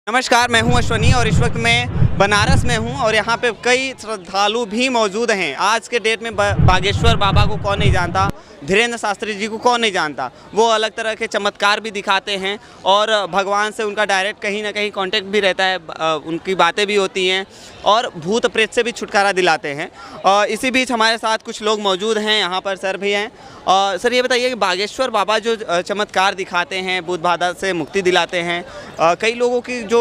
नमस्कार, मैं हूं अश्वनी और इस वक्त मैं बनारस में हूं और यहां पे कई श्रद्धालु भी मौजूद हैं। आज के डेट में बागेश्वर बाबा को कौन नहीं जानता, धीरेन्द्र शास्त्री जी को कौन नहीं जानता। वो अलग तरह के चमत्कार भी दिखाते हैं और भगवान से उनका डायरेक्ट कहीं ना कहीं कांटेक्ट भी रहता है, उनकी बातें भी होती हैं और भूत प्रेत से भी छुटकारा दिलाते हैं। इसी बीच हमारे साथ कुछ लोग मौजूद हैं, यहाँ पर सर भी हैं। सर ये बताइए कि बागेश्वर बाबा जो चमत्कार दिखाते हैं, भूत बाधा से मुक्ति दिलाते हैं, कई लोगों की जो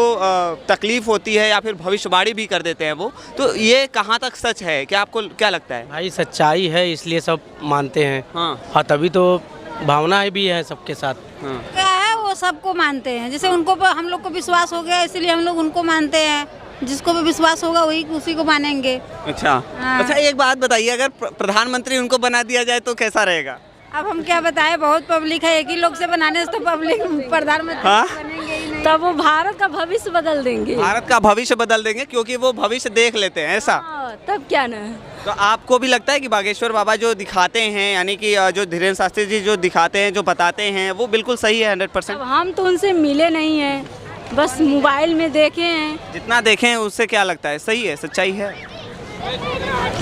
तकलीफ़ होती है या फिर भविष्यवाणी भी कर देते हैं वो, तो ये कहाँ तक सच है? क्या आपको क्या लगता है? भाई सच्चाई है इसलिए सब मानते हैं। हाँ तभी तो भावना भी है सबके साथ। क्या है वो सबको मानते हैं, जैसे उनको हम लोग को विश्वास हो गया इसलिए हम लोग उनको मानते हैं। जिसको भी विश्वास होगा वही उसी को मानेंगे। अच्छा हाँ। अच्छा, एक बात बताइए, अगर प्रधानमंत्री उनको बना दिया जाए तो कैसा रहेगा? अब हम क्या बताएं, बहुत पब्लिक है, एक ही लोग से बनाने से तो पब्लिक प्रधानमंत्री हाँ? बनेंगे ही नहीं। तब वो भारत का भविष्य बदल देंगे। भारत का भविष्य बदल देंगे क्योंकि वो भविष्य देख लेते हैं, ऐसा? तब क्या ना। तो आपको भी लगता है कि बागेश्वर बाबा जो दिखाते हैं, यानी कि जो धीरेन्द्र शास्त्री जी जो दिखाते हैं, जो बताते हैं, वो बिल्कुल सही है 100%? अब हम तो उनसे मिले नहीं हैं, बस मोबाइल में देखे हैं। जितना देखें उससे क्या लगता है, सही है, सच्चाई है?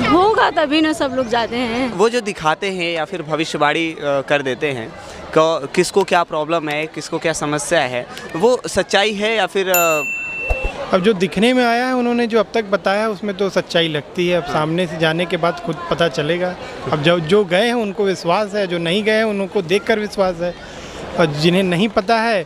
होगा तभी ना सब लोग जाते हैं। वो जो दिखाते हैं या फिर भविष्यवाणी कर देते हैं, किसको क्या प्रॉब्लम है, किसको क्या समस्या है, वो सच्चाई है या फिर अब जो दिखने में आया है उन्होंने जो अब तक बताया उसमें तो सच्चाई लगती है। अब सामने से जाने के बाद खुद पता चलेगा। अब जो गए हैं उनको विश्वास है, जो नहीं गए हैं उनको देखकर विश्वास है, और जिन्हें नहीं पता है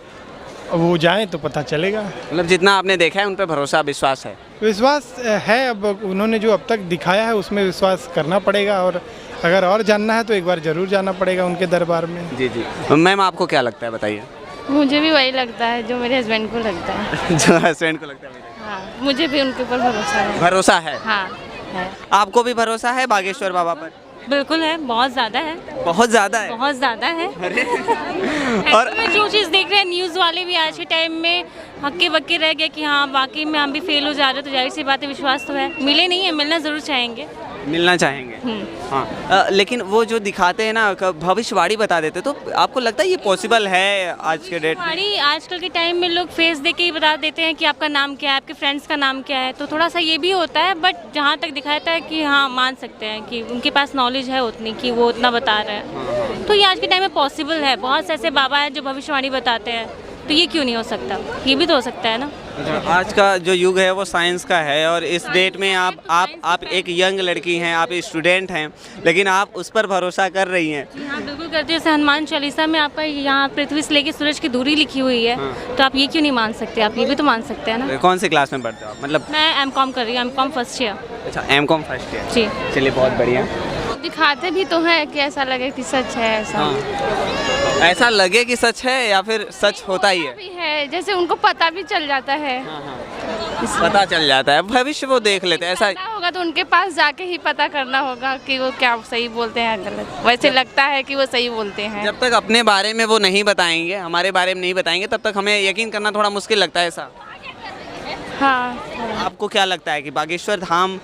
वो जाएं तो पता चलेगा। मतलब जितना आपने देखा है उन पर भरोसा विश्वास है? विश्वास है। अब उन्होंने जो अब तक दिखाया है उसमें विश्वास करना पड़ेगा, और अगर और जानना है तो एक बार ज़रूर जाना पड़ेगा उनके दरबार में। जी जी। मैम आपको क्या लगता है, बताइए? मुझे भी वही लगता है जो मेरे हस्बैंड को लगता है। जो हस्बैंड को लगता है मेरे? हाँ, मुझे भी उनके ऊपर भरोसा है। भरोसा है? हाँ है। आपको भी भरोसा है बागेश्वर बाबा पर? बिल्कुल है, बहुत ज़्यादा है। बहुत ज़्यादा है? बहुत ज़्यादा है। और और जो चीज़ देख रहे हैं न्यूज़ वाले भी आज के टाइम में हक्के बक्के रह गए कि हाँ वाकई में हम भी फेल हो जा रहे हैं, तो जाहिर सी बात है विश्वास तो है। मिले नहीं है, मिलना ज़रूर चाहेंगे। मिलना चाहेंगे? हाँ। लेकिन वो जो दिखाते हैं ना, भविष्यवाणी बता देते, तो आपको लगता है ये पॉसिबल है आज के डेट में? हमारी आजकल के टाइम में लोग फेस देख के ही बता देते हैं कि आपका नाम क्या है, आपके फ्रेंड्स का नाम क्या है, तो थोड़ा सा ये भी होता है। बट जहाँ तक दिखाता है कि हाँ मान सकते हैं कि उनके पास नॉलेज है उतनी कि वो उतना बता रहे हैं, तो ये आज के टाइम में पॉसिबल है। बहुत से ऐसे बाबा हैं जो भविष्यवाणी बताते हैं, तो ये क्यों नहीं हो सकता? ये भी तो हो सकता है ना। आज का जो युग है वो साइंस का है, और इस डेट में आप एक यंग लड़की हैं, आप स्टूडेंट हैं, लेकिन आप उस पर भरोसा कर रही हैं। हाँ बिल्कुल करते हैं। जैसे हनुमान चालीसा में आपका यहाँ पृथ्वी से लेकर सूरज की दूरी लिखी हुई है, तो आप ये क्यों नहीं मान सकते? आप ये भी तो मान सकते हैं ना। कौन सी क्लास में पढ़ते हो आप? मतलब मैं M.Com कर रही हूँ, M.Com फर्स्ट ईयर। अच्छा, M.Com फर्स्ट ईयर। जी। चलिए, बहुत बढ़िया। दिखाते भी तो है कि ऐसा लगे कि सच है ऐसा। ऐसा लगे कि सच है या फिर सच होता ही है? भी है, जैसे उनको पता भी चल जाता है। पता चल जाता है, भविष्य वो देख लेते हैं। ऐसा होगा तो उनके पास जाके ही पता करना होगा कि वो क्या सही बोलते हैं गलत। वैसे लगता है कि वो सही बोलते हैं। जब तक अपने बारे में वो नहीं बताएंगे, हमारे बारे में नहीं बताएंगे, तब तक हमें यकीन करना थोड़ा मुश्किल लगता है, ऐसा? हाँ। आपको क्या लगता है कि बागेश्वर धाम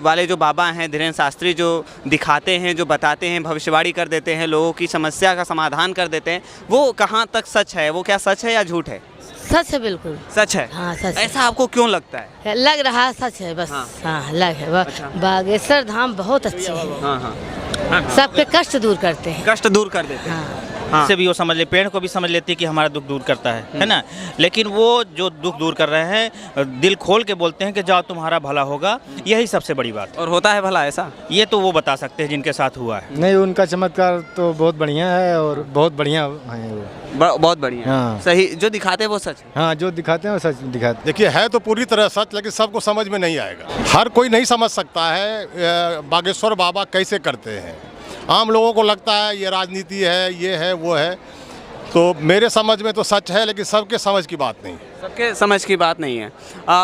वाले जो बाबा हैं, धीरेन्द्र शास्त्री, जो दिखाते हैं, जो बताते हैं, भविष्यवाणी कर देते हैं, लोगों की समस्या का समाधान कर देते हैं, वो कहाँ तक सच है? वो क्या सच है या झूठ है? सच है, बिल्कुल सच है। हाँ सच ऐसा आपको क्यों लगता है? लग रहा सच है बस। हाँ लग है। अच्छा। बागेश्वर धाम बहुत अच्छे हैं। हाँ। सबके कष्ट दूर करते हैं। कष्ट दूर कर देते हैं। हाँ। से भी वो समझ ले, पेड़ को भी समझ लेती है कि हमारा दुख दूर करता है ना। लेकिन वो जो दुख दूर कर रहे हैं, दिल खोल के बोलते हैं कि जाओ तुम्हारा भला होगा, यही सबसे बड़ी बात। और होता है भला ऐसा? ये तो वो बता सकते हैं जिनके साथ हुआ है। नहीं, उनका चमत्कार तो बहुत बढ़िया है और बहुत बढ़िया है वो। बहुत बढ़िया। हाँ। सही, जो दिखाते हैं वो सच है। हाँ, जो दिखाते हैं वो सच दिखाते हैं। देखिए, है तो पूरी तरह सच, लेकिन सबको समझ में नहीं आएगा। हर कोई नहीं समझ सकता है बागेश्वर बाबा कैसे करते हैं। आम लोगों को लगता है ये राजनीति है, ये है, वो है। तो मेरे समझ में तो सच है, लेकिन सबके समझ की बात नहीं। सबके समझ की बात नहीं है।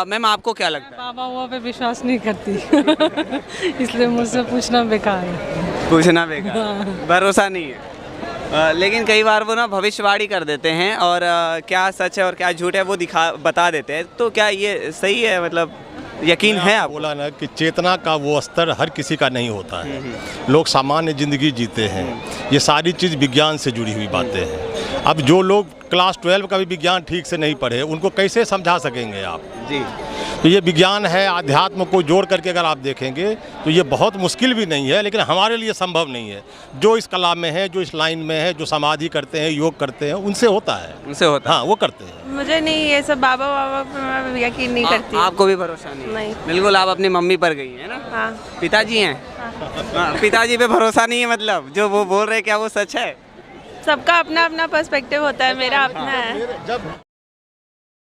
मैम आपको क्या लगता है? बाबा हुआ पे विश्वास नहीं करती इसलिए मुझसे पूछना बेकार है। पूछना बेकार, भरोसा नहीं है। लेकिन कई बार वो ना भविष्यवाणी कर देते हैं, और क्या सच है और क्या झूठ है वो बता देते हैं, तो क्या ये सही है? मतलब यकीन है आप? बोला ना कि चेतना का वो स्तर हर किसी का नहीं होता है। लोग सामान्य जिंदगी जीते हैं, ये सारी चीज़ विज्ञान से जुड़ी हुई बातें हैं। अब जो लोग क्लास 12 का भी विज्ञान ठीक से नहीं पढ़े उनको कैसे समझा सकेंगे आप? जी। तो ये विज्ञान है, अध्यात्म को जोड़ करके अगर आप देखेंगे तो ये बहुत मुश्किल भी नहीं है, लेकिन हमारे लिए संभव नहीं है। जो इस कला में है, जो इस लाइन में है, जो समाधि करते हैं, योग करते हैं, उनसे होता है। उनसे होता हाँ, वो करते हैं। मुझे नहीं ये सब बाबा पर यकीन नहीं करती। आपको भी भरोसा नहीं? नहीं। बिल्कुल, आप अपनी मम्मी पर गई है ना? हाँ। पिताजी हैं? हाँ, पिताजी पे भरोसा नहीं है, मतलब जो वो बोल रहे हैं क्या वो सच है? सबका अपना अपना पर्सपेक्टिव होता है, मेरा अपना है।